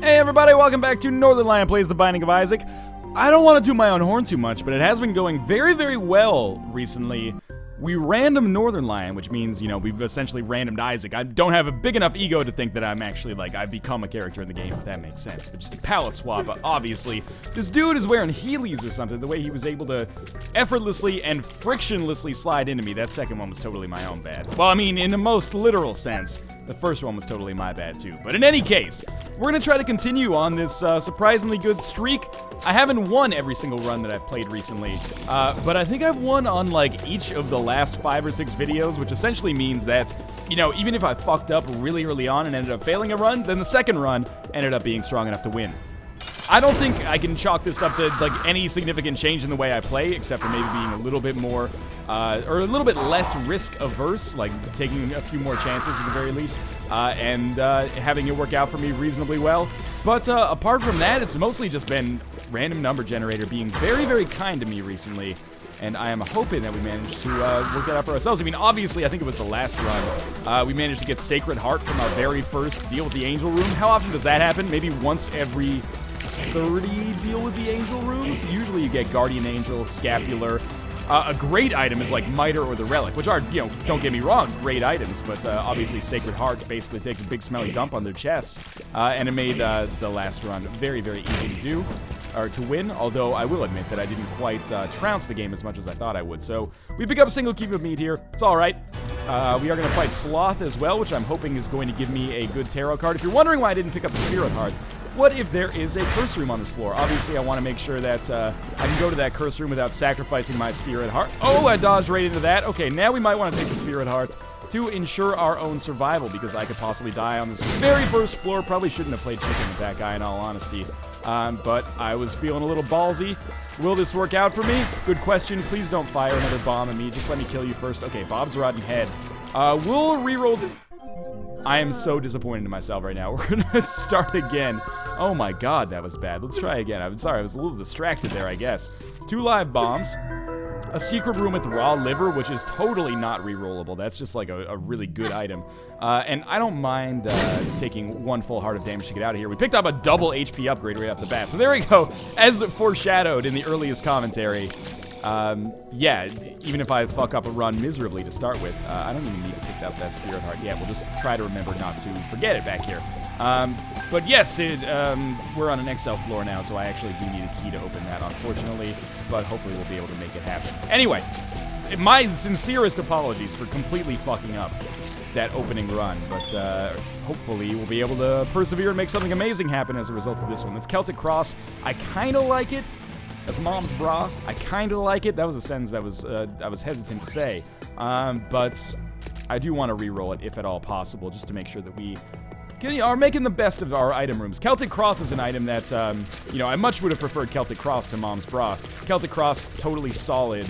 Hey everybody, welcome back to Northernlion Plays The Binding of Isaac. I don't want to toot my own horn too much, but it has been going very, very well recently. We random Northernlion, which means, you know, we've essentially randomed Isaac. I don't have a big enough ego to think that I'm actually, like, I've become a character in the game, if that makes sense. But just a palette swap, obviously. This dude is wearing Heelys or something, the way he was able to effortlessly and frictionlessly slide into me. That second one was totally my own bad. Well, I mean, in the most literal sense. The first one was totally my bad, too. But in any case, we're going to try to continue on this surprisingly good streak. I haven't won every single run that I've played recently, but I think I've won on, like, each of the last 5 or 6 videos, which essentially means that, you know, even if I fucked up really early on and ended up failing a run, then the second run ended up being strong enough to win. I don't think I can chalk this up to, like, any significant change in the way I play, except for maybe being a little bit more, or a little bit less risk-averse, like taking a few more chances at the very least, and having it work out for me reasonably well. But apart from that, it's mostly just been random number generator being very, very kind to me recently, and I am hoping that we managed to work that out for ourselves. I mean, obviously, I think it was the last run. We managed to get Sacred Heart from our very first deal with the Angel Room. How often does that happen? Maybe once every 30 deal with the Angel Rooms? Usually you get Guardian Angel, Scapular. A great item is like MARTYR or the Relic, which are, you know, don't get me wrong, great items, but obviously Sacred Heart basically takes a big smelly dump on their chests, and it made the last run very, very easy to do, or to win, although I will admit that I didn't quite trounce the game as much as I thought I would. So we pick up a single cube of meat here. It's all right. We are going to fight Sloth as well, which I'm hoping is going to give me a good tarot card. If you're wondering why I didn't pick up the Spirit Heart, what if there is a curse room on this floor? Obviously, I want to make sure that I can go to that curse room without sacrificing my Spirit Heart. Oh, I dodged right into that. Okay, now we might want to take the Spirit Heart to ensure our own survival, because I could possibly die on this very first floor. Probably shouldn't have played chicken with that guy, in all honesty. But I was feeling a little ballsy. Will this work out for me? Good question. Please don't fire another bomb at me. Just let me kill you first. Okay, Bob's Rotten Head. We'll reroll the... I am so disappointed in myself right now. We're gonna start again. Oh my god, that was bad. Let's try again. I'm sorry, I was a little distracted there, I guess. 2 live bombs. A secret room with raw liver, which is totally not rerollable. That's just like a really good item. And I don't mind taking 1 full heart of damage to get out of here. We picked up a double HP upgrade right off the bat. So there we go. As foreshadowed in the earliest commentary. Yeah, even if I fuck up a run miserably to start with, I don't even need to pick up that Spirit Heart yet. We'll just try to remember not to forget it back here. But yes, we're on an XL floor now, so I actually do need a key to open that, unfortunately. But hopefully we'll be able to make it happen. Anyway, my sincerest apologies for completely fucking up that opening run. But hopefully we'll be able to persevere and make something amazing happen as a result of this one. That's Celtic Cross. I kind of like it. That's Mom's Bra. I kind of like it. That was a sentence that was I was hesitant to say. But I do want to re-roll it, if at all possible, just to make sure that we are making the best of our item rooms. Celtic Cross is an item that, you know, I much would have preferred Celtic Cross to Mom's Bra. Celtic Cross, totally solid.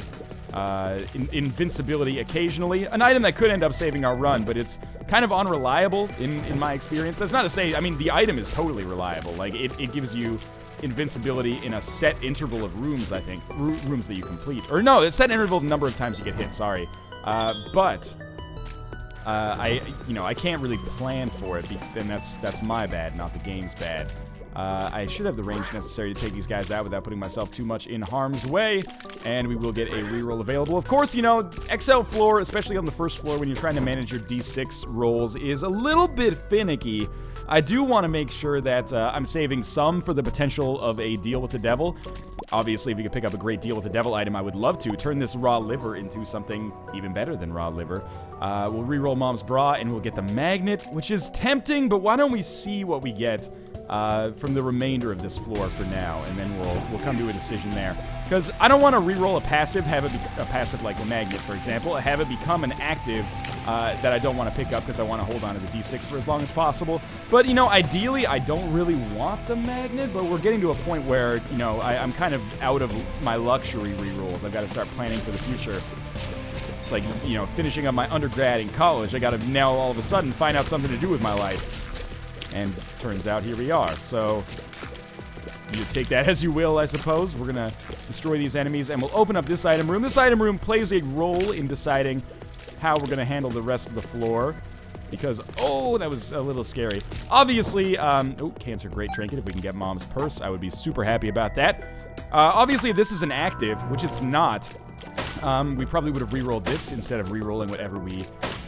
Invincibility occasionally. An item that could end up saving our run, but it's kind of unreliable in my experience. That's not to say, I mean, the item is totally reliable. Like, it gives you invincibility in a set interval of rooms, I think. Rooms that you complete. Or no, it's set interval of the number of times you get hit, sorry. But I can't really plan for it, and that's my bad, not the game's bad. I should have the range necessary to take these guys out without putting myself too much in harm's way, and we will get a reroll available. Of course, you know, XL floor, especially on the first floor when you're trying to manage your D6 rolls, is a little bit finicky. I do want to make sure that I'm saving some for the potential of a deal with the devil. Obviously, if you could pick up a great deal with the devil item, I would love to. Turn this raw liver into something even better than raw liver. We'll reroll Mom's Bra, and we'll get the magnet, which is tempting, but why don't we see what we get from the remainder of this floor for now, and then we'll come to a decision there. Because I don't want to reroll a passive, have it be a passive like a magnet, for example, have it become an active that I don't want to pick up because I want to hold on to the D6 for as long as possible. But, you know, ideally, I don't really want the magnet, but we're getting to a point where, you know, I'm kind of out of my luxury rerolls. I've got to start planning for the future. It's like, you know, finishing up my undergrad in college. I got to now all of a sudden find out something to do with my life. And turns out here we are. So you take that as you will, I suppose. We're going to destroy these enemies, and we'll open up this item room. This item room plays a role in deciding how we're going to handle the rest of the floor. because, oh, that was a little scary. Obviously, oh, cancer great trinket. If we can get Mom's purse, I would be super happy about that. Obviously, if this is an active, which it's not, we probably would have re-rolled this instead of re-rolling whatever we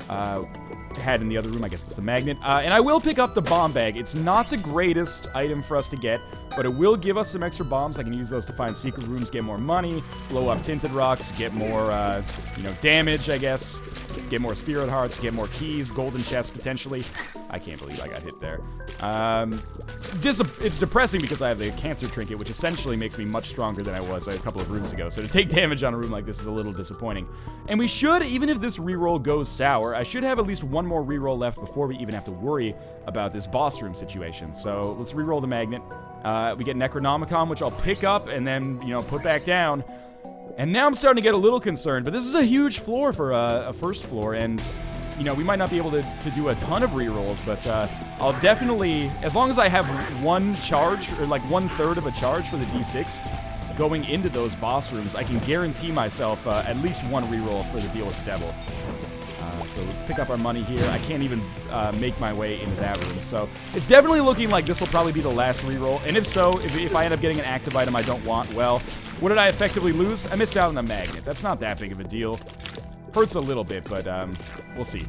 had in the other room. I guess it's the magnet. And I will pick up the bomb bag. It's not the greatest item for us to get, but it will give us some extra bombs. I can use those to find secret rooms, get more money, blow up tinted rocks, get more, you know, damage, I guess. Get more spirit hearts, get more keys, golden chests potentially. I can't believe I got hit there. It's depressing because I have the cancer trinket, which essentially makes me much stronger than I was a couple of rooms ago. So to take damage on a room like this is a little disappointing. And we should, even if this reroll goes sour, I should have at least one more reroll left before we even have to worry about this boss room situation. So let's reroll the magnet. We get Necronomicon, which I'll pick up and then, you know, put back down. And now I'm starting to get a little concerned, but this is a huge floor for a first floor, and, you know, we might not be able to do a ton of rerolls, but I'll definitely, as long as I have one charge, or like 1/3 of a charge for the D6 going into those boss rooms, I can guarantee myself at least one reroll for the deal with the devil. So let's pick up our money here. I can't even make my way into that room. So it's definitely looking like this will probably be the last reroll. And if so, if I end up getting an active item I don't want, well, what did I effectively lose? I missed out on the magnet. That's not that big of a deal. Hurts a little bit, but we'll see.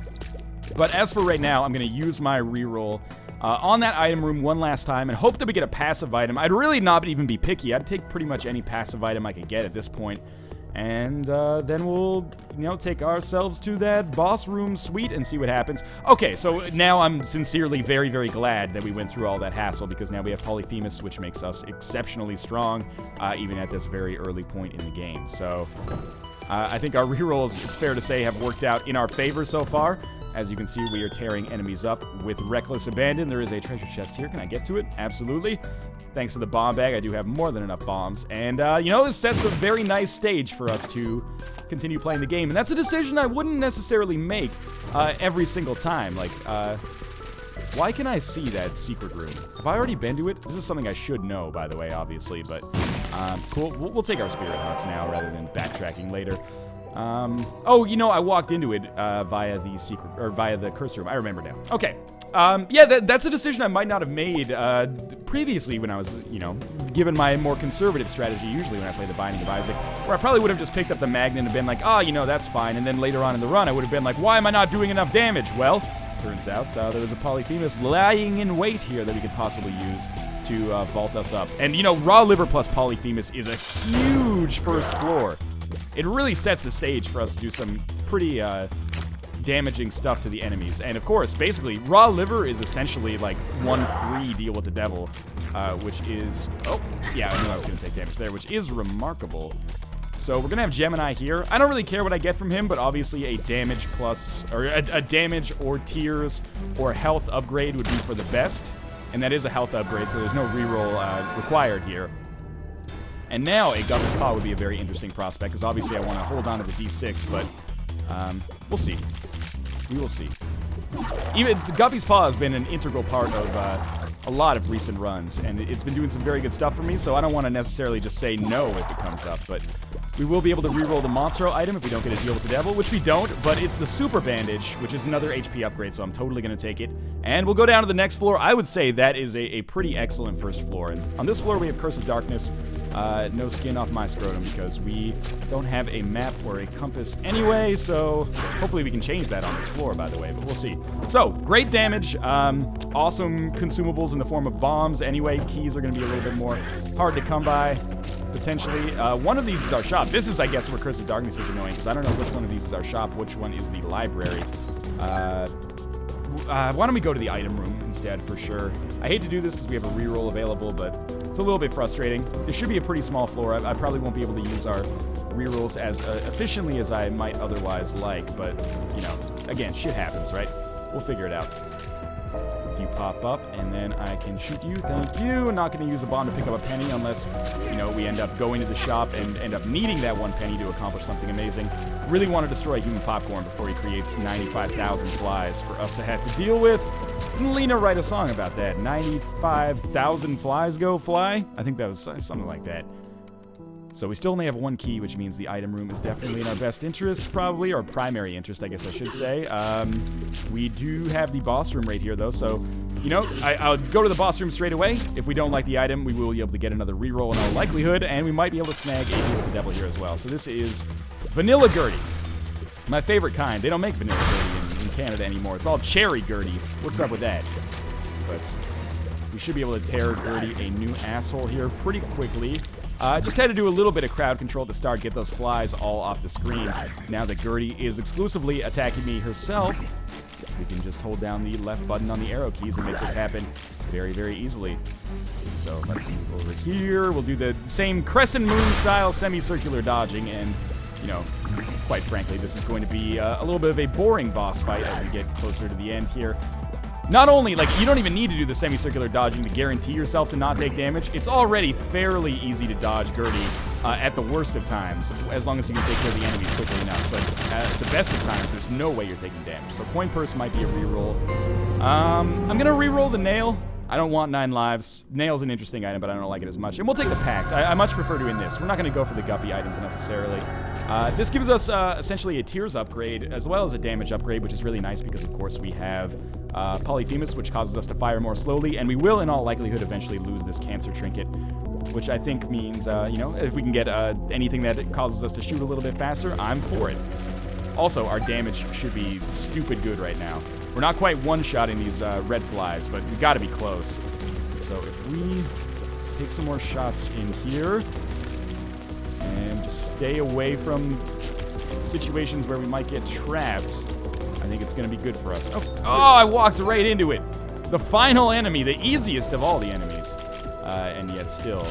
But as for right now, I'm going to use my reroll on that item room one last time and hope that we get a passive item. I'd really not even be picky. I'd take pretty much any passive item I could get at this point. And then we'll, you know, take ourselves to that boss room suite and see what happens. Okay, so now I'm sincerely very, very glad that we went through all that hassle, because now we have POLYPHEMUS, which makes us exceptionally strong, even at this very early point in the game. So I think our rerolls, it's fair to say, have worked out in our favor so far. As you can see, we are tearing enemies up with reckless abandon. There is a treasure chest here. Can I get to it? Absolutely. Thanks to the bomb bag, I do have more than enough bombs. And, you know, this sets a very nice stage for us to continue playing the game. And that's a decision I wouldn't necessarily make every single time. Like, why can I see that secret room? Have I already been to it? This is something I should know, by the way, obviously. But, cool. We'll take our spirit hearts now rather than backtracking later. Oh, you know, I walked into it via the secret, or via the curse room. I remember now. Okay. Yeah, that's a decision I might not have made previously when I was, you know, given my more conservative strategy, usually when I play the Binding of Isaac, where I probably would have just picked up the magnet and been like, oh, you know, that's fine. And then later on in the run, I would have been like, why am I not doing enough damage? Well, turns out there was a POLYPHEMUS lying in wait here that we could possibly use to vault us up. And, you know, raw liver plus POLYPHEMUS is a huge first floor. It really sets the stage for us to do some pretty damaging stuff to the enemies. And of course, basically, raw liver is essentially like one free deal with the devil, which is, oh, yeah, I knew I was going to take damage there, which is remarkable. So we're going to have Gemini here. I don't really care what I get from him, but obviously a damage plus, or a damage or tears or health upgrade would be for the best. And that is a health upgrade, so there's no reroll required here. And now a GUPPYS Paw would be a very interesting prospect, because obviously I want to hold on to the D6, but we'll see. We will see. Even the GUPPYS Paw has been an integral part of a lot of recent runs, and it's been doing some very good stuff for me, so I don't want to necessarily just say no if it comes up, but we will be able to reroll the Monstro item if we don't get a deal with the devil, which we don't, but it's the Super Bandage, which is another HP upgrade, so I'm totally going to take it. And we'll go down to the next floor. I would say that is a pretty excellent first floor. And on this floor, we have Curse of Darkness. No skin off my scrotum because we don't have a map or a compass anyway, so hopefully we can change that on this floor, by the way, but we'll see. So, great damage. Awesome consumables in the form of bombs. Anyway, keys are going to be a little bit more hard to come by, potentially. One of these is our shop. This is, I guess, where Curse of Darkness is annoying, because I don't know which one of these is our shop, which one is the library. Why don't we go to the item room instead, for sure. I hate to do this because we have a reroll available, but it's a little bit frustrating. This should be a pretty small floor. I probably won't be able to use our rerolls as efficiently as I might otherwise like, but, you know, again, shit happens, right? We'll figure it out. You pop up, and then I can shoot you. Thank you. Not going to use a bomb to pick up a penny unless, you know, we end up going to the shop and end up needing that one penny to accomplish something amazing. Really want to destroy human popcorn before he creates 95,000 flies for us to have to deal with. Didn't Lena write a song about that? 95,000 flies go fly? I think that was something like that. So we still only have one key, which means the item room is definitely in our best interest, probably, or primary interest, I guess I should say. We do have the boss room right here, though, so, you know, I'll go to the boss room straight away. If we don't like the item, we will be able to get another reroll in all likelihood, and we might be able to snag a deal with the devil here as well. So this is Vanilla Gertie. My favorite kind. They don't make Vanilla Gertie in Canada anymore. It's all Cherry Gertie. What's up with that? But we should be able to tear Gertie a new asshole here pretty quickly. Just had to do a little bit of crowd control at the start, get those flies all off the screen. Now that Gertie is exclusively attacking me herself, we can just hold down the left button on the arrow keys and make this happen very, very easily. So let's move over here. We'll do the same crescent moon style semicircular dodging, and, you know, quite frankly, this is going to be a little bit of a boring boss fight as we get closer to the end here. Not only, like, you don't even need to do the semicircular dodging to guarantee yourself to not take damage. It's already fairly easy to dodge Gertie at the worst of times, as long as you can take care of the enemies quickly enough. But at the best of times, there's no way you're taking damage. So coin purse might be a reroll. I'm going to reroll the nail. I don't want 9 lives. Nail's an interesting item, but I don't like it as much. And we'll take the pact. I much prefer doing this. We're not going to go for the guppy items necessarily. This gives us essentially a tears upgrade, as well as a damage upgrade, which is really nice because, of course, we have POLYPHEMUS, which causes us to fire more slowly, and we will, in all likelihood, eventually lose this cancer trinket, which I think means, you know, if we can get anything that causes us to shoot a little bit faster, I'm for it. Also, our damage should be stupid good right now. We're not quite one-shotting these red flies, but we got to be close. So if we take some more shots in here and just stay away from situations where we might get trapped, I think it's going to be good for us. Oh, I walked right into it. The final enemy, the easiest of all the enemies. And yet still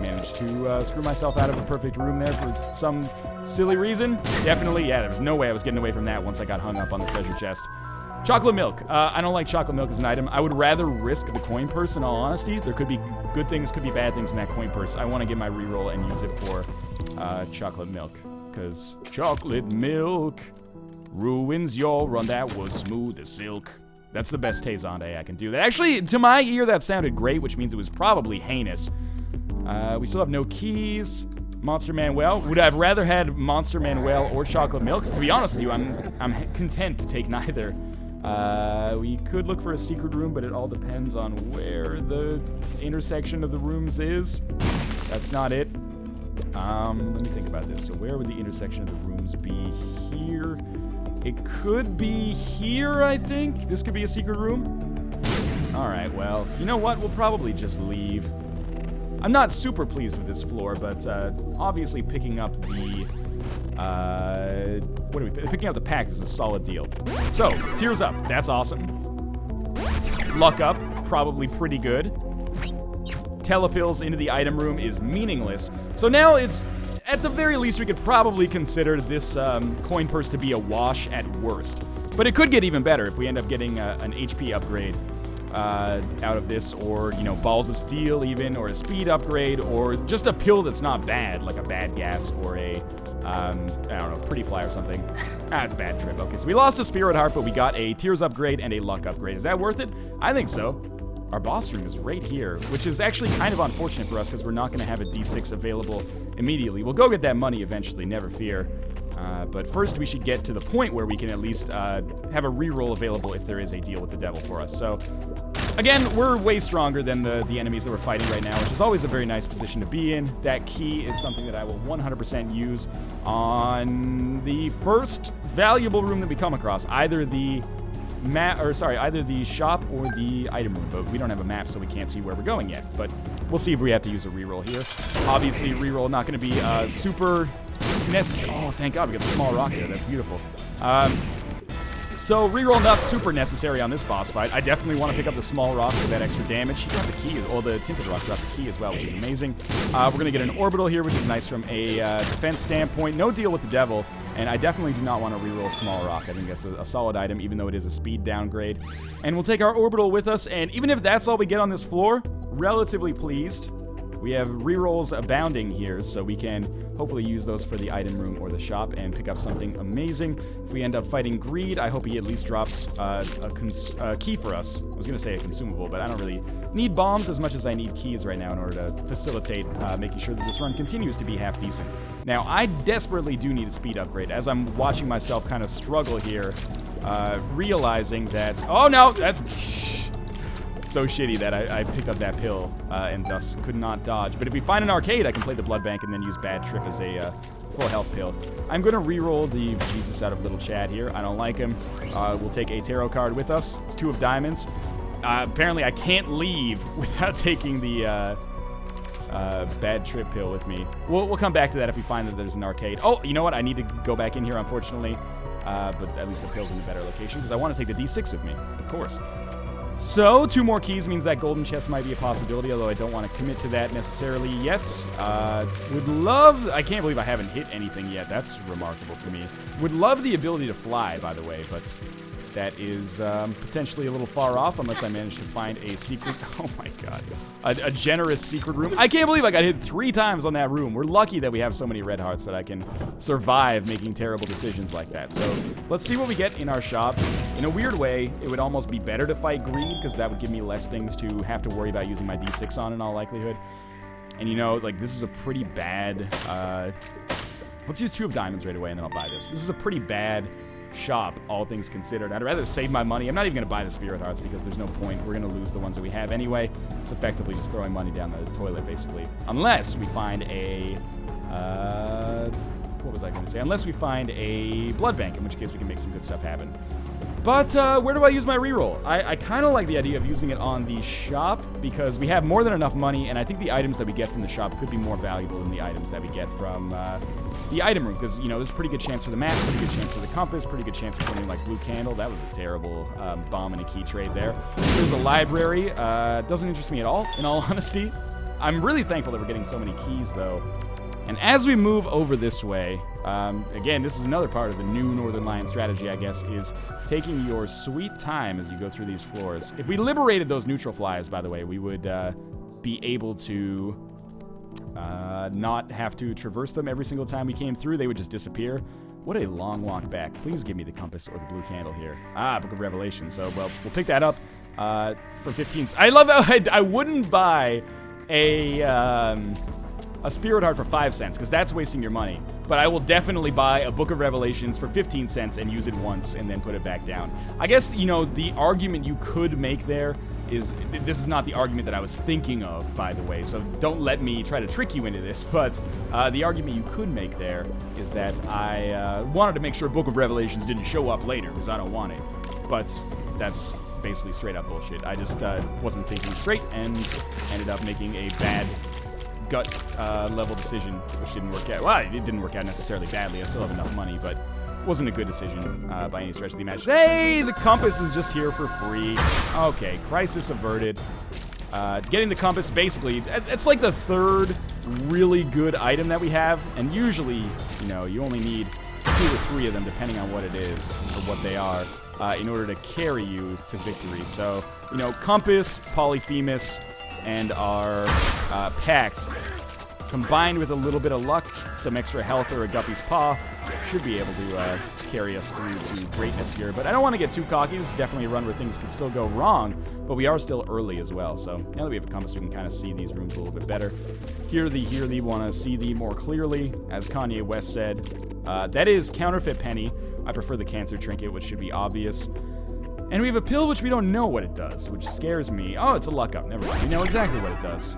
managed to screw myself out of a perfect room there for some silly reason. Definitely, yeah, there was no way I was getting away from that once I got hung up on the treasure chest. Chocolate milk. I don't like chocolate milk as an item. I would rather risk the coin purse, in all honesty. There could be good things, could be bad things in that coin purse. I want to get my reroll and use it for chocolate milk. Because chocolate milk ruins your run. That was smooth as silk. That's the best Tezonde I can do. That actually, to my ear, that sounded great, which means it was probably heinous. We still have no keys. Monster Manuel. Would I have rather had Monster Manuel or chocolate milk? To be honest with you, I'm content to take neither. We could look for a secret room, but it all depends on where the intersection of the rooms is. That's not it. Let me think about this. So where would the intersection of the rooms be? Here. It could be here, I think. This could be a secret room. Alright, well, you know what? We'll probably just leave. I'm not super pleased with this floor, but obviously picking up the... Picking up the pack is a solid deal. So, tears up. That's awesome. Luck up. Probably pretty good. Telepills into the item room is meaningless. So now it's... At the very least, we could probably consider this coin purse to be a wash at worst. But it could get even better if we end up getting an HP upgrade out of this, or, you know, balls of steel even, or a speed upgrade, or just a pill that's not bad, like a bad gas, or a, I don't know, pretty fly or something. It's a bad trip. Okay, so we lost a spirit heart, but we got a tears upgrade and a luck upgrade. Is that worth it? I think so. Our boss room is right here, which is actually kind of unfortunate for us because we're not going to have a D6 available immediately. We'll go get that money eventually, never fear. But first we should get to the point where we can at least have a reroll available if there is a deal with the devil for us. So, again, we're way stronger than the enemies that we're fighting right now, which is always a very nice position to be in. That key is something that I will 100% use on the first valuable room that we come across. Either the either the shop or the item room, but we don't have a map, so we can't see where we're going yet. But we'll see if we have to use a reroll here. Obviously, reroll not going to be super necessary. Oh, thank God, we got the small rock there. That's beautiful. So reroll not super necessary on this boss fight. I definitely want to pick up the small rock for that extra damage. He dropped the key, or the tinted rock dropped the key as well, which is amazing. We're going to get an orbital here, which is nice from a defense standpoint. No deal with the devil, and I definitely do not want to reroll small rock. I think that's a solid item, even though it is a speed downgrade. And we'll take our orbital with us, and even if that's all we get on this floor, relatively pleased. We have rerolls abounding here, so we can hopefully use those for the item room or the shop and pick up something amazing. If we end up fighting greed, I hope he at least drops a key for us. I was going to say a consumable, but I don't really need bombs as much as I need keys right now in order to facilitate making sure that this run continues to be half decent. Now, I desperately do need a speed upgrade, as I'm watching myself kind of struggle here, realizing that... Oh, no! That's... so shitty that I picked up that pill and thus could not dodge. But if we find an arcade, I can play the blood bank and then use bad trip as a full health pill. I'm going to re-roll the Jesus out of little Chad here. I don't like him. We'll take a tarot card with us. It's 2 of diamonds. Apparently, I can't leave without taking the bad trip pill with me. We'll come back to that if we find that there's an arcade. Oh, you know what? I need to go back in here, unfortunately. But at least the pill's in a better location because I want to take the D6 with me, of course. So, 2 more keys means that golden chest might be a possibility, although I don't want to commit to that necessarily yet. Would love... I can't believe I haven't hit anything yet. That's remarkable to me. Would love the ability to fly, by the way, but that is potentially a little far off unless I manage to find a secret... Oh my god. A generous secret room. I can't believe I got hit 3 times on that room. We're lucky that we have so many red hearts that I can survive making terrible decisions like that. So, let's see what we get in our shop. In a weird way, it would almost be better to fight greed, because that would give me less things to have to worry about using my D6 on in all likelihood. And you know, like, this is a pretty bad... let's use 2 of diamonds right away, and then I'll buy this. This is a pretty bad shop, all things considered. I'd rather save my money. I'm not even going to buy the spirit hearts, because there's no point. We're going to lose the ones that we have anyway. It's effectively just throwing money down the toilet, basically. Unless we find a... what was I going to say? Unless we find a blood bank, in which case we can make some good stuff happen. But where do I use my reroll? I kind of like the idea of using it on the shop because we have more than enough money, and I think the items that we get from the shop could be more valuable than the items that we get from the item room, because, you know, there's a pretty good chance for the map, pretty good chance for the compass, pretty good chance for something like blue candle. That was a terrible bomb and a key trade there. There's a library. Doesn't interest me at all, in all honesty. I'm really thankful that we're getting so many keys, though. And as we move over this way, again, this is another part of the new Northernlion strategy, I guess, is taking your sweet time as you go through these floors. If we liberated those neutral flies, by the way, we would be able to not have to traverse them every single time we came through. They would just disappear. What a long walk back. Please give me the compass or the blue candle here. Ah, Book of Revelation. So, well, we'll pick that up for 15. I love how I wouldn't buy a spirit heart for 5 cents, because that's wasting your money. But I will definitely buy a Book of Revelations for 15 cents and use it once and then put it back down. I guess, you know, the argument you could make there is, this is not the argument that I was thinking of, by the way, so don't let me try to trick you into this, but the argument you could make there is that I wanted to make sure Book of Revelations didn't show up later, because I don't want it. But that's basically straight up bullshit. I just wasn't thinking straight and ended up making a bad gut level decision, which didn't work out. Well, it didn't work out necessarily badly. I still have enough money, but wasn't a good decision by any stretch of the imagination. Hey, the compass is just here for free. Okay, crisis averted. Getting the compass, basically, it's like the 3rd really good item that we have, and usually, you know, you only need 2 or 3 of them, depending on what it is or what they are, in order to carry you to victory. So, you know, compass, POLYPHEMUS, and our pact, combined with a little bit of luck, some extra health or a guppy's paw, should be able to carry us through to greatness here. But I don't want to get too cocky. This is definitely a run where things can still go wrong, but we are still early as well. So now that we have a compass, we can kind of see these rooms a little bit better. Hear thee, want to see thee more clearly, as Kanye West said. That is counterfeit penny. I prefer the cancer trinket, which should be obvious. And we have a pill which we don't know what it does, which scares me. Oh, it's a luck up. Never mind. We know exactly what it does.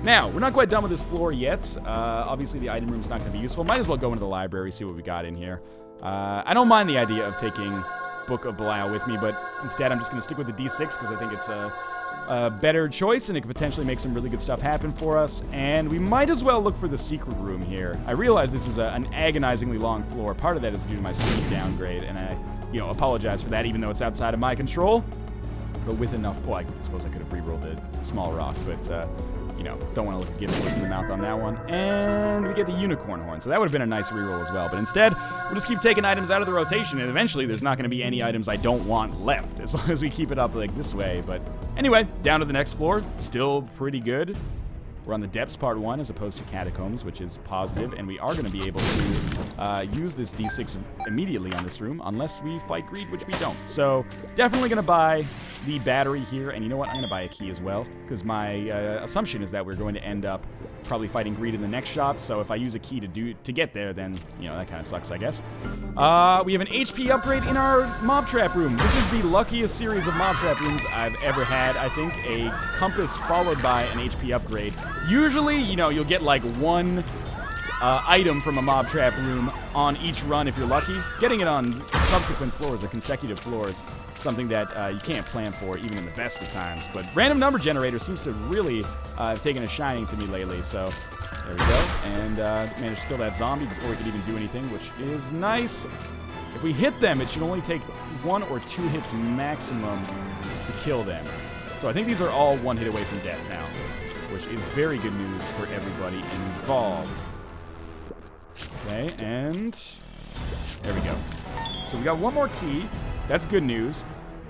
Now, we're not quite done with this floor yet. Obviously, the item room's not going to be useful. Might as well go into the library, see what we got in here. I don't mind the idea of taking Book of Belial with me, but instead I'm just going to stick with the D6 because I think it's a better choice, and it could potentially make some really good stuff happen for us. And we might as well look for the secret room here. I realize this is an agonizingly long floor. Part of that is due to my speed downgrade, and I apologize for that, even though it's outside of my control. But with enough... Well, I suppose I could have re-rolled a small rock, but, don't want to look a gift horse in the mouth on that one. And we get the unicorn horn, so that would have been a nice re-roll as well. But instead, we'll just keep taking items out of the rotation, and eventually there's not going to be any items I don't want left, as long as we keep it up like this way. But anyway, down to the next floor. Still pretty good. We're on the Depths Part 1 as opposed to Catacombs, which is positive, and we are going to be able to use this D6 immediately on this room, unless we fight Greed, which we don't. So, definitely going to buy the battery here, and you know what? I'm going to buy a key as well, because my assumption is that we're going to end up probably fighting Greed in the next shop, so if I use a key to get there, then, you know, that kind of sucks, I guess. We have an HP upgrade in our mob trap room. This is the luckiest series of mob trap rooms I've ever had, I think. A compass followed by an HP upgrade. Usually, you know, you'll get like one item from a mob trap room on each run if you're lucky. Getting it on subsequent floors or consecutive floors, something that you can't plan for even in the best of times. But random number generator seems to really have taken a shining to me lately, so there we go. And managed to kill that zombie before we could even do anything, which is nice. If we hit them, it should only take 1 or 2 hits maximum to kill them. So I think these are all 1 hit away from death now, which is very good news for everybody involved. Okay, and there we go. So we got 1 more key. That's good news.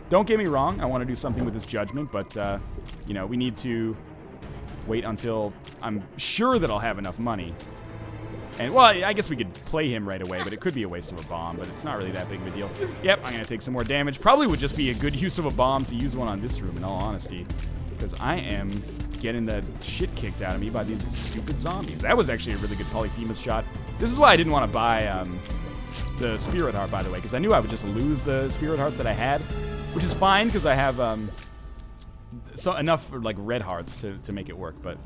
Don't get me wrong, I want to do something with this judgment, but, you know, we need to wait until I'm sure that I'll have enough money. And, well, I guess we could play him right away, but it could be a waste of a bomb, but it's not really that big of a deal. Yep, I'm going to take some more damage. Probably would just be a good use of a bomb to use one on this room, in all honesty, because I am getting the shit kicked out of me by these stupid zombies. That was actually a really good POLYPHEMUS shot. This is why I didn't want to buy the Spirit Heart, by the way, because I knew I would just lose the Spirit Hearts that I had, which is fine, because I have enough like red hearts to make it work, but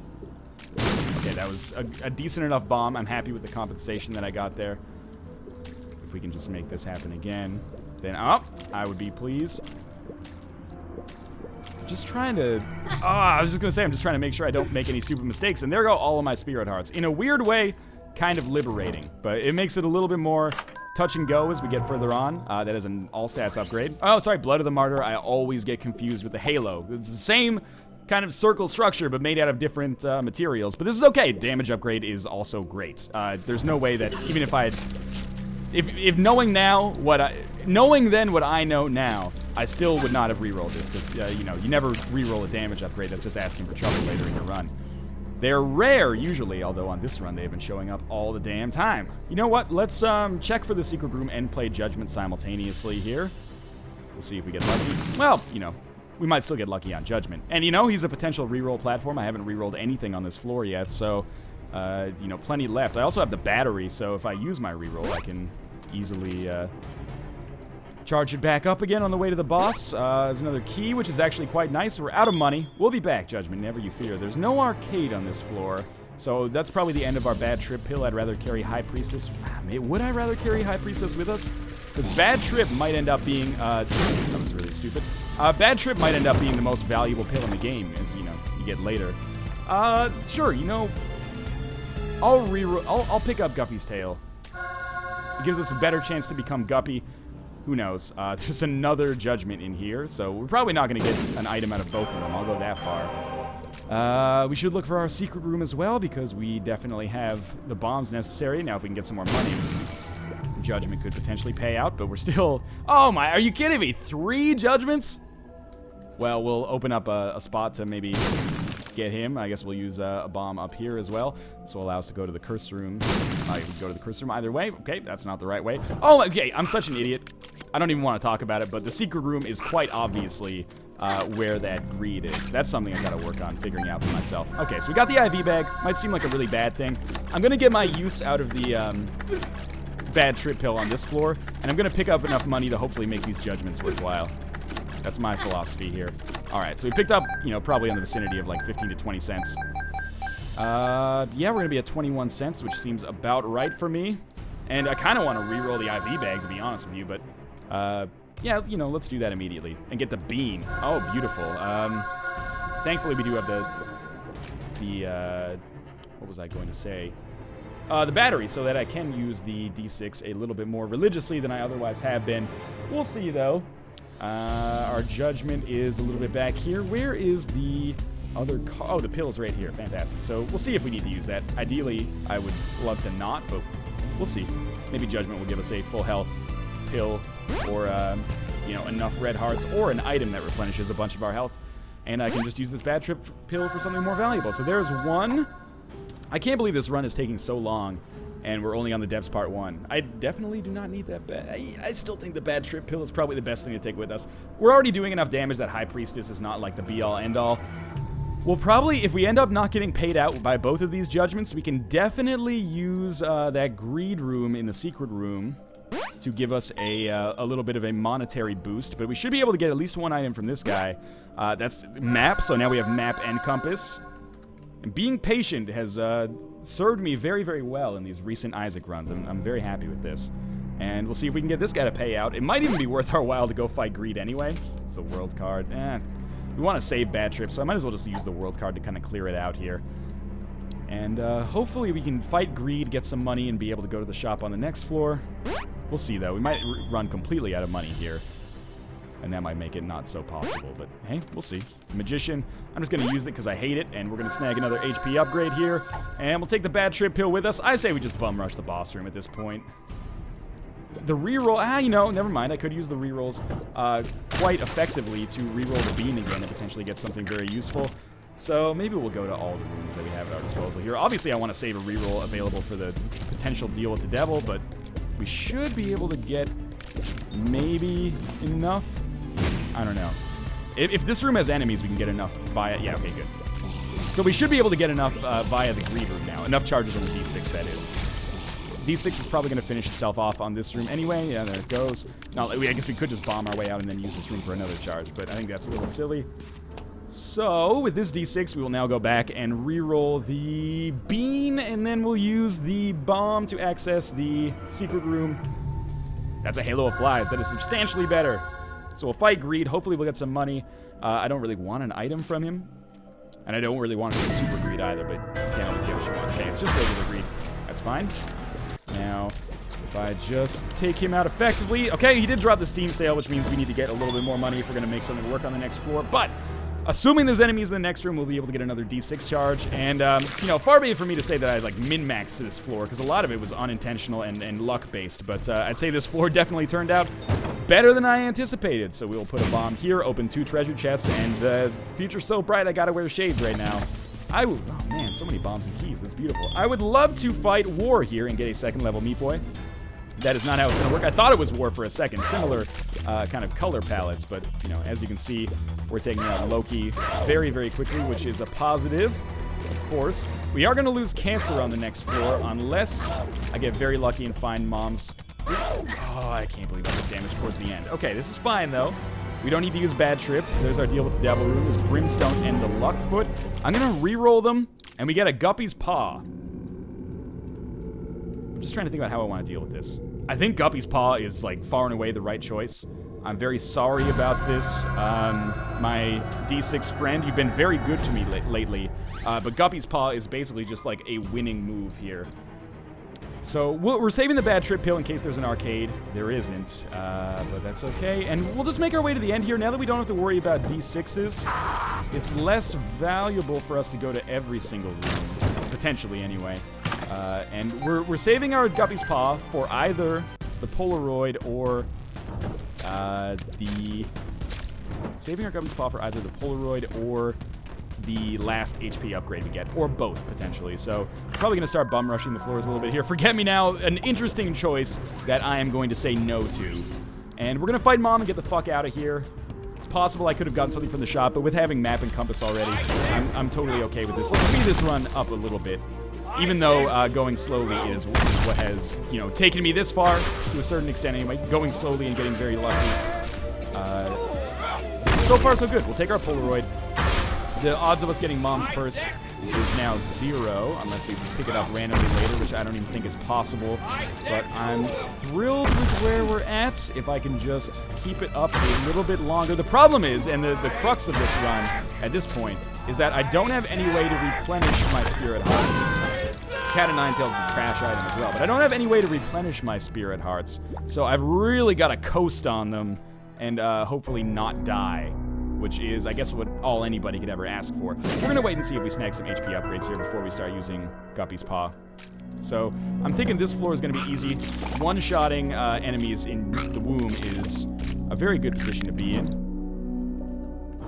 okay, that was a decent enough bomb. I'm happy with the compensation that I got there. If we can just make this happen again, then I would be pleased. Just trying to... I was just going to say, I'm just trying to make sure I don't make any stupid mistakes. And there go all of my Spirit Hearts. In a weird way, kind of liberating. But it makes it a little bit more touch and go as we get further on. That is an all-stats upgrade. Oh, sorry, Blood of the Martyr. I always get confused with the Halo. It's the same kind of circle structure, but made out of different materials. But this is okay. Damage upgrade is also great. There's no way that even if I had... If knowing now knowing then what I know now, I still would not have rerolled this, because, you know, you never reroll a damage upgrade. That's just asking for trouble later in your run. They're rare, usually, although on this run they've been showing up all the damn time. You know what? Let's check for the secret room and play Judgment simultaneously here. We'll see if we get lucky. Well, you know, we might still get lucky on Judgment. And, you know, he's a potential reroll platform. I haven't rerolled anything on this floor yet, so, you know, plenty left. I also have the battery, so if I use my reroll, I can easily charge it back up again on the way to the boss. There's another key, which is actually quite nice. We're out of money. We'll be back, Judgment, never you fear. There's no arcade on this floor, so that's probably the end of our Bad Trip pill. I'd rather carry High Priestess. Would I rather carry High Priestess with us? Because Bad Trip might end up being... that was really stupid. Bad Trip might end up being the most valuable pill in the game, as, you know, you get later. Sure, you know, I'll pick up Guppy's Tail. It gives us a better chance to become Guppy. Who knows? There's another Judgment in here, so we're probably not going to get an item out of both of them. I'll go that far. We should look for our secret room as well, because we definitely have the bombs necessary. Now, if we can get some more money, Judgment could potentially pay out, but we're still... Oh my, are you kidding me? 3 Judgments? Well, we'll open up a spot to maybe get him. I guess we'll use a bomb up here as well. This will allow us to go to the curse room. We can go to the curse room either way. Okay, that's not the right way. Oh, okay, I'm such an idiot. I don't even want to talk about it, but the secret room is quite obviously where that greed is. That's something I've got to work on figuring out for myself. Okay, so we got the IV bag. Might seem like a really bad thing. I'm going to get my use out of the Bad Trip pill on this floor, and I'm going to pick up enough money to hopefully make these Judgments worthwhile. That's my philosophy here. Alright, so we picked up, you know, probably in the vicinity of like 15 to 20 cents. Yeah, we're going to be at 21 cents, which seems about right for me. And I kind of want to re-roll the IV bag, to be honest with you, but, yeah, you know, let's do that immediately. And get the bean. Oh, beautiful. Thankfully, we do have the what was I going to say? The battery, so that I can use the D6 a little bit more religiously than I otherwise have been. We'll see, though. Our Judgment is a little bit back here. Where is the other... Oh, the pill's right here. Fantastic. So we'll see if we need to use that. Ideally, I would love to not, but we'll see. Maybe Judgment will give us a full health pill or, you know, enough red hearts or an item that replenishes a bunch of our health. and I can just use this bad trip pill for something more valuable. So there's one. I can't believe this run is taking so long, and we're only on the depths part 1. I definitely do not need that bad. I still think the bad trip pill is probably the best thing to take with us. We're already doing enough damage that High Priestess is not like the be-all, end-all. We'll probably, if we end up not getting paid out by both of these judgments, we can definitely use that greed room in the secret room to give us a little bit of a monetary boost. But we should be able to get at least one item from this guy. That's map, so now we have map and compass. And being patient has served me very, very well in these recent Isaac runs. I'm very happy with this. And we'll see if we can get this guy to pay out. It might even be worth our while to go fight greed anyway. It's the world card. We want to save bad trip, so I might as well just use the world card to kind of clear it out here. And hopefully we can fight greed, get some money, and be able to go to the shop on the next floor. We'll see, though. We might run completely out of money here. And that might make it not so possible, but hey, we'll see. Magician, I'm just going to use it because I hate it, and we're going to snag another HP upgrade here. And we'll take the bad trip pill with us. I say we just bum rush the boss room at this point. The reroll, you know, never mind. I could use the rerolls quite effectively to reroll the bean again and potentially get something very useful. So maybe we'll go to all the rooms that we have at our disposal here. Obviously, I want to save a reroll available for the potential deal with the devil, but we should be able to get maybe enough. I don't know. If this room has enemies, we can get enough via... Yeah, okay, good. So we should be able to get enough via the greed room now. Enough charges on the D6, that is. D6 is probably going to finish itself off on this room anyway. Yeah, there it goes. Now, I guess we could just bomb our way out and then use this room for another charge, but I think that's a little silly. So, with this D6, we will now go back and re-roll the bean, and then we'll use the bomb to access the secret room. That's a Halo of Flies. That is substantially better. So we'll fight greed. Hopefully we'll get some money. I don't really want an item from him, and I don't really want to be super greed either, but you can't always get what you want. Okay, it's just regular greed. That's fine. Now, if I just take him out effectively... Okay, he did drop the Steam sale, which means we need to get a little bit more money if we're going to make something work on the next floor. But, assuming there's enemies in the next room, we'll be able to get another D6 charge. And, you know, far be it for me to say that I, like, min-maxed this floor, because a lot of it was unintentional and luck-based. But I'd say this floor definitely turned out better than I anticipated. So we'll put a bomb here, open 2 treasure chests, and the future's so bright I gotta wear shades right now. Oh man, so many bombs and keys. That's beautiful. I would love to fight War here and get a 2nd level Meat Boy. That is not how it's going to work. I thought it was War for a second. Similar kind of color palettes, but, you know, as you can see, we're taking out Loki very, very quickly, which is a positive, of course. We are going to lose Cancer on the next floor unless I get very lucky and find Mom's... Oh, I can't believe I did damage towards the end. Okay, this is fine, though. We don't need to use Bad Trip. There's our deal with the Devil Room. There's Brimstone and the Luck Foot. I'm going to re-roll them, and we get a Guppy's Paw. I'm just trying to think about how I want to deal with this. I think Guppy's Paw is, like, far and away the right choice. I'm very sorry about this. My D6 friend, you've been very good to me lately. But Guppy's Paw is basically just, like, a winning move here. So we're saving the Bad Trip pill in case there's an arcade. There isn't, but that's okay. And we'll just make our way to the end here. Now that we don't have to worry about D6s, it's less valuable for us to go to every single room, potentially anyway. And we're saving our Guppy's Paw for either the Polaroid or saving our Guppy's Paw for either the Polaroid or the last HP upgrade we get, or both, potentially. So, probably going to start bum rushing the floors a little bit here. Forget Me Now, an interesting choice that I am going to say no to. And we're going to fight Mom and get the fuck out of here. It's possible I could have gotten something from the shop, but with having map and compass already, I'm totally okay with this. Let's speed this run up a little bit. Even though going slowly is what has, you know, taken me this far, to a certain extent anyway. Going slowly and getting very lucky. So far, so good. We'll take our Polaroid. The odds of us getting Mom's purse is now 0, unless we pick it up randomly later, which I don't even think is possible. But I'm thrilled with where we're at, if I can just keep it up a little bit longer. The problem is, and the crux of this run at this point, is that I don't have any way to replenish my Spirit Hearts. Cat of Nine Tails is a trash item as well, but I don't have any way to replenish my Spirit Hearts. So I've really got to coast on them and hopefully not die, which is, I guess, what all anybody could ever ask for. We're going to wait and see if we snag some HP upgrades here before we start using Guppy's Paw. So, I'm thinking this floor is going to be easy. One-shotting enemies in the womb is a very good position to be in.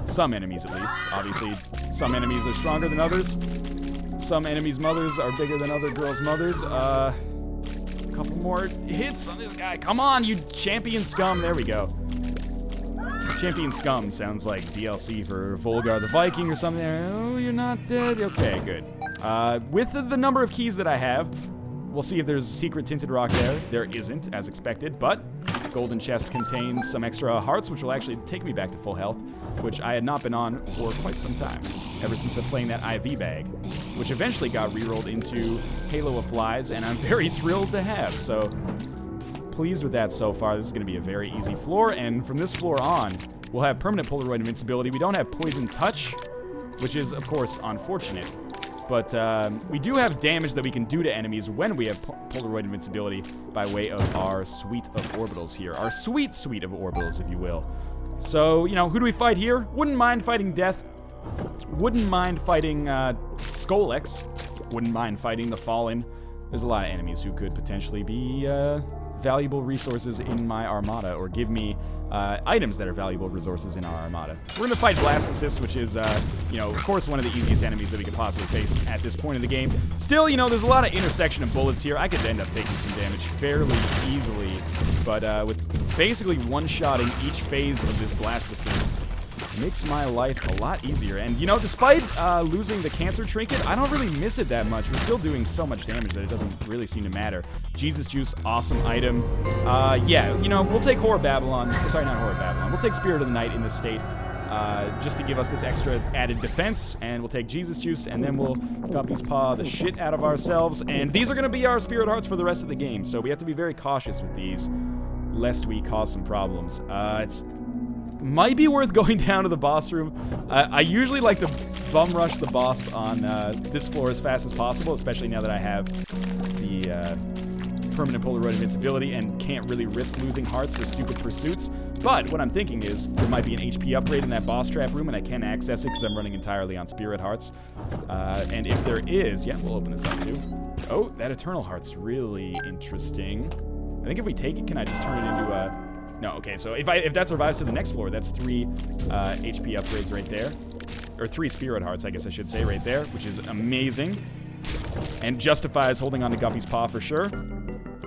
some enemies at least. Obviously, some enemies are stronger than others. Some enemies' mothers are bigger than other girls' mothers. A couple more hits on this guy. Come on, you champion scum. There we go. Champion scum sounds like DLC for Volgar the Viking or something. Oh, you're not dead? Okay, good. With the number of keys that I have, we'll see if there's a secret tinted rock there. There isn't, as expected, but golden chest contains some extra hearts, which will actually take me back to full health, which I had not been on for quite some time, ever since playing that IV bag, which eventually got rerolled into Halo of Flies, and I'm very thrilled to have, so pleased with that so far. This is going to be a very easy floor, and from this floor on, we'll have permanent Polaroid invincibility. We don't have Poison Touch, which is, of course, unfortunate. But we do have damage that we can do to enemies when we have Polaroid invincibility by way of our suite of orbitals here. Our sweet suite of orbitals, if you will. So, you know, who do we fight here? Wouldn't mind fighting Death. Wouldn't mind fighting Skolex. Wouldn't mind fighting the Fallen. There's a lot of enemies who could potentially be valuable resources in my armada, or give me items that are valuable resources in our armada. We're going to fight Blast Assist, which is, you know, of course, one of the easiest enemies that we could possibly face at this point in the game. Still, you know, there's a lot of intersection of bullets here. I could end up taking some damage fairly easily, but with basically one-shotting each phase of this Blast Assist makes my life a lot easier. And, you know, despite losing the cancer trinket, I don't really miss it that much. We're still doing so much damage that it doesn't really seem to matter. Jesus Juice, awesome item. Yeah, you know, we'll take Horror Babylon. Sorry, not Horror Babylon. We'll take Spirit of the Night in this state, just to give us this extra added defense. And we'll take Jesus Juice, and then we'll Guppy's Paw the shit out of ourselves. And these are going to be our Spirit Hearts for the rest of the game, so we have to be very cautious with these, lest we cause some problems. It's might be worth going down to the boss room. I usually like to bum rush the boss on this floor as fast as possible, especially now that I have the permanent Polaroid invincibility and can't really risk losing hearts for stupid pursuits. But what I'm thinking is there might be an HP upgrade in that boss trap room, and I can access it because I'm running entirely on Spirit Hearts. And if there is, yeah, we'll open this up too. Oh, that Eternal Heart's really interesting. I think if we take it, can I just turn it into a... No, okay, so if that survives to the next floor, that's 3 HP upgrades right there. Or 3 Spirit Hearts, I guess I should say, right there, which is amazing. And justifies holding on to Guppy's Paw for sure.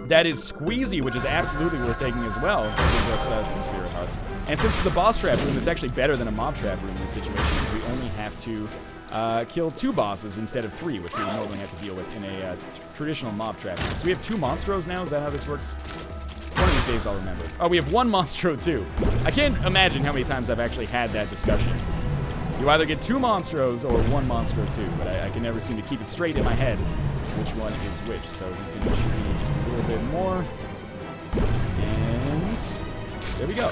That is Squeezy, which is absolutely worth taking as well. That gives us 2 Spirit Hearts. And since it's a boss trap room, it's actually better than a mob trap room in this situation, because we only have to kill 2 bosses instead of 3, which we would normally have to deal with in a traditional mob trap room. So we have 2 Monstros now, is that how this works? One of these days I'll remember. Oh, we have 1 Monstro too. I can't imagine how many times I've actually had that discussion. You either get 2 Monstros or 1 Monstro too, but I can never seem to keep it straight in my head which one is which. So he's going to shoot me just a little bit more. And there we go.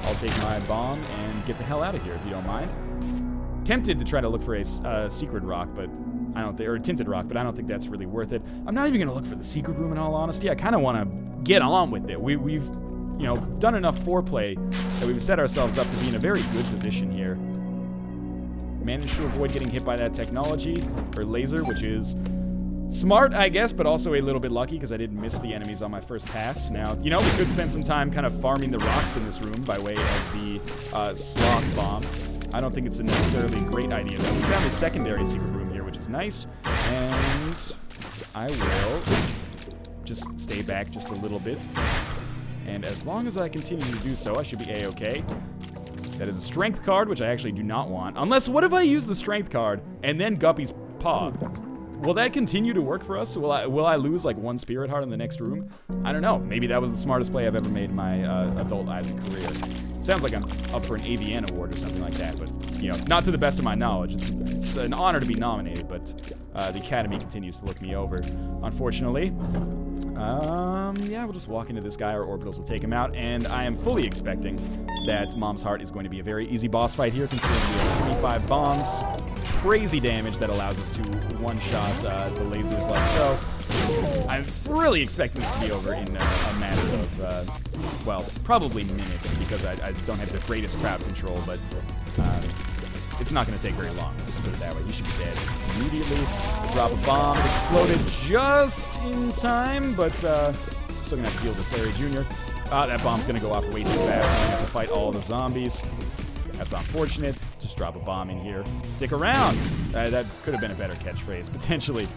I'll take my bomb and get the hell out of here if you don't mind. Tempted to try to look for a secret rock, but I don't think, or a tinted rock, but I don't think that's really worth it. I'm not even going to look for the secret room in all honesty. I kind of want to get on with it. We've, you know, done enough foreplay that we've set ourselves up to be in a very good position here. Managed to avoid getting hit by that technology, or laser, which is smart, I guess, but also a little bit lucky because I didn't miss the enemies on my first pass. Now, you know, we could spend some time kind of farming the rocks in this room by way of the Sloth Bomb. I don't think it's a necessarily great idea, though. We found a secondary secret room here, which is nice, and I will just stay back just a little bit. And as long as I continue to do so, I should be a-okay. That is a strength card, which I actually do not want. Unless, what if I use the strength card and then Guppy's Paw? Will that continue to work for us? Will I lose like 1 Spirit Heart in the next room? I don't know. Maybe that was the smartest play I've ever made in my adult Isaac career. Sounds like I'm up for an AVN award or something like that, but, you know, not to the best of my knowledge. It's an honor to be nominated, but the Academy continues to look me over, unfortunately. Yeah, we'll just walk into this guy. Our orbitals will take him out, and I am fully expecting that Mom's Heart is going to be a very easy boss fight here, considering we have 25 bombs, crazy damage that allows us to one-shot the lasers like so. I'm really expecting this to be over in a matter of, well, probably minutes, because I don't have the greatest crowd control, but it's not going to take very long. Let's put it that way. He should be dead immediately. We'll drop a bomb. It exploded just in time, but still going to have to deal with this Larry Jr. That bomb's going to go off way too fast. I'm going to have to fight all the zombies. That's unfortunate. Just drop a bomb in here. Stick around. That could have been a better catchphrase, potentially.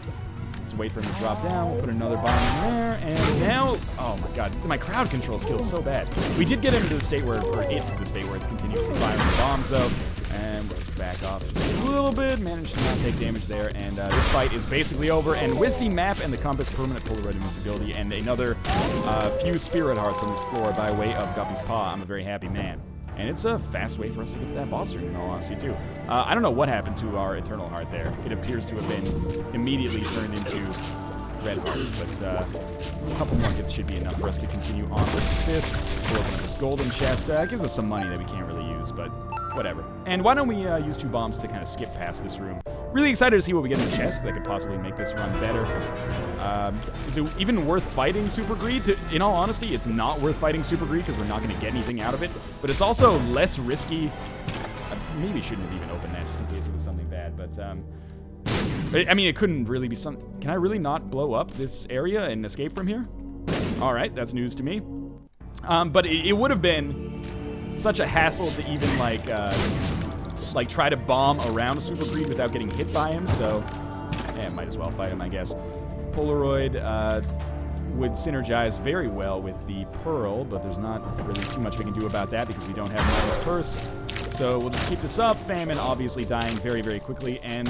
Let's wait for him to drop down. We'll put another bomb in there, and now, oh my god, my crowd control skill is so bad. We did get him into the state where, or it to the state where it's continuously firing bombs, though, and we'll just back off just a little bit, managed to not take damage there, and this fight is basically over, and with the map and the compass, permanent Polaroid invincibility, and another few spirit hearts on this floor by way of Guppy's Paw, I'm a very happy man. And it's a fast way for us to get to that boss room, in all honesty, too. I don't know what happened to our Eternal Heart there. It appears to have been immediately turned into red hearts, but a couple more hits should be enough for us to continue on with this. We'll open up this golden chest. Gives us some money that we can't really use, but whatever. And why don't we use 2 bombs to kind of skip past this room? Really excited to see what we get in the chest that could possibly make this run better. Is it even worth fighting Super Greed? In all honesty, it's not worth fighting Super Greed because we're not going to get anything out of it. But it's also less risky. I maybe shouldn't have even opened that just in case it was something bad. But I mean, it couldn't really be something. Can I really not blow up this area and escape from here? All right, that's news to me. But it would have been such a hassle to even like try to bomb around a Super Greed without getting hit by him. So yeah, might as well fight him, I guess. Polaroid would synergize very well with the Pearl, but there's not really too much we can do about that because we don't have Miles' Purse. So we'll just keep this up. Famine obviously dying very, very quickly. And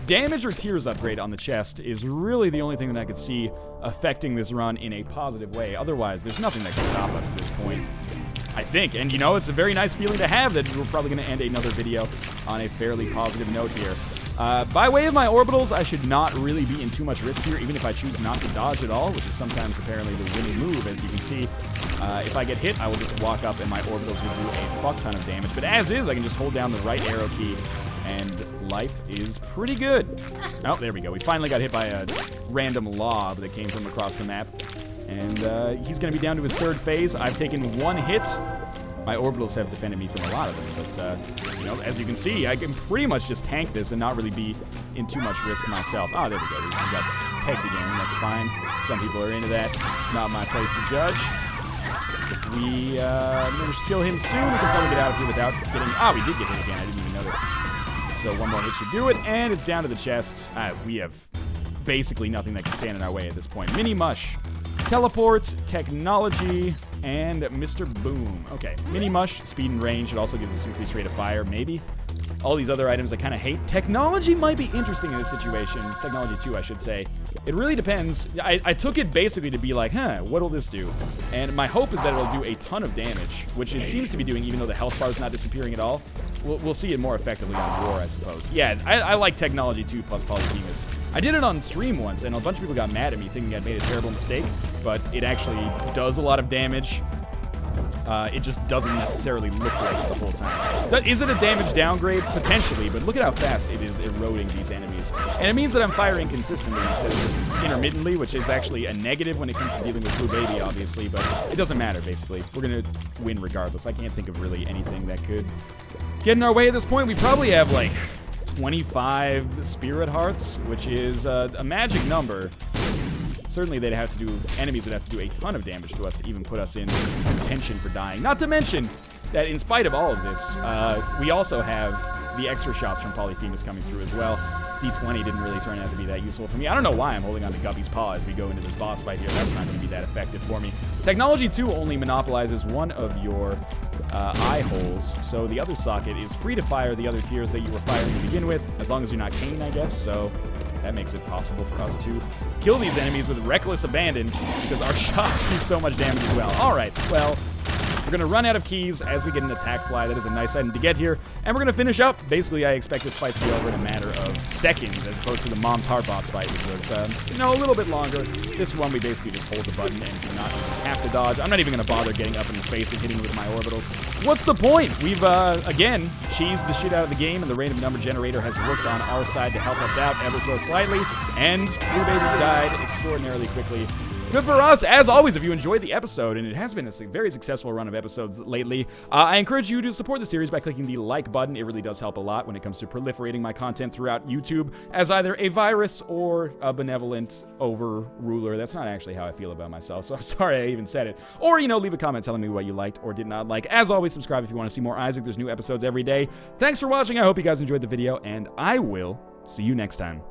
damage or tears upgrade on the chest is really the only thing that I could see affecting this run in a positive way. Otherwise, there's nothing that can stop us at this point, I think. And, you know, it's a very nice feeling to have that we're probably going to end another video on a fairly positive note here. By way of my orbitals, I should not really be in too much risk here, even if I choose not to dodge at all, which is sometimes apparently the winning move, as you can see. If I get hit, I will just walk up and my orbitals will do a fuck ton of damage. But as is, I can just hold down the right arrow key, and life is pretty good. Oh, there we go. We finally got hit by a random lob that came from across the map. And he's going to be down to his 3rd phase. I've taken 1 hit. My orbitals have defended me from a lot of them, but, you know, as you can see, I can pretty much just tank this and not really be in too much risk myself. Oh, there we go. We got pegged again. That's fine. Some people are into that. Not my place to judge. If we manage to kill him soon, we can probably get out of here without getting... Ah, we did get hit again. I didn't even notice. So 1 more hit should do it, and it's down to the chest. We have basically nothing that can stand in our way at this point. Mini Mush. Teleport, Technology, and Mr. Boom. Okay, Mini Mush, speed and range. It also gives us increased rate of fire, maybe. All these other items I kind of hate. Technology might be interesting in this situation. Technology 2, I should say. It really depends. I took it basically to be like, what'll this do? And my hope is that it'll do a ton of damage, which it seems to be doing even though the health bar is not disappearing at all. We'll see it more effectively on War, I suppose. Yeah, I like Technology 2 plus POLYPHEMUS. I did it on stream once, and a bunch of people got mad at me thinking I'd made a terrible mistake, but it actually does a lot of damage. It just doesn't necessarily look like it the whole time. Is it a damage downgrade? Potentially, but look at how fast it is eroding these enemies. And it means that I'm firing consistently instead of just intermittently, which is actually a negative when it comes to dealing with Blue Baby, obviously, but it doesn't matter, basically. We're going to win regardless. I can't think of really anything that could get in our way at this point. We probably have, like, 25 Spirit Hearts, which is a magic number. Certainly enemies would have to do a ton of damage to us to even put us in contention for dying. Not to mention that in spite of all of this, we also have the extra shots from POLYPHEMUS coming through as well. D20 didn't really turn out to be that useful for me. I don't know why I'm holding on to Guppy's Paw as we go into this boss fight here. That's not going to be that effective for me. Technology 2 only monopolizes one of your eye holes, so the other socket is free to fire the other tiers that you were firing to begin with, as long as you're not Kane, I guess, so that makes it possible for us to kill these enemies with reckless abandon, because our shots do so much damage as well. Alright, well, we're going to run out of keys as we get an attack fly. That is a nice item to get here. And we're going to finish up. Basically, I expect this fight to be over in a matter of seconds, as opposed to the Mom's Heart boss fight, which was, you know, a little bit longer. This one, we basically just hold the button and do not have to dodge. I'm not even going to bother getting up in his face and hitting with my orbitals. What's the point? We've, again, cheesed the shit out of the game, and the random number generator has worked on our side to help us out ever so slightly. And Blue Baby died extraordinarily quickly. good for us. As always, if you enjoyed the episode, and it has been a very successful run of episodes lately, I encourage you to support the series by clicking the like button. It really does help a lot when it comes to proliferating my content throughout YouTube as either a virus or a benevolent overruler. That's not actually how I feel about myself, so I'm sorry I even said it. Or, you know, leave a comment telling me what you liked or did not like. As always, subscribe if you want to see more Isaac. There's new episodes every day. Thanks for watching. I hope you guys enjoyed the video, and I will see you next time.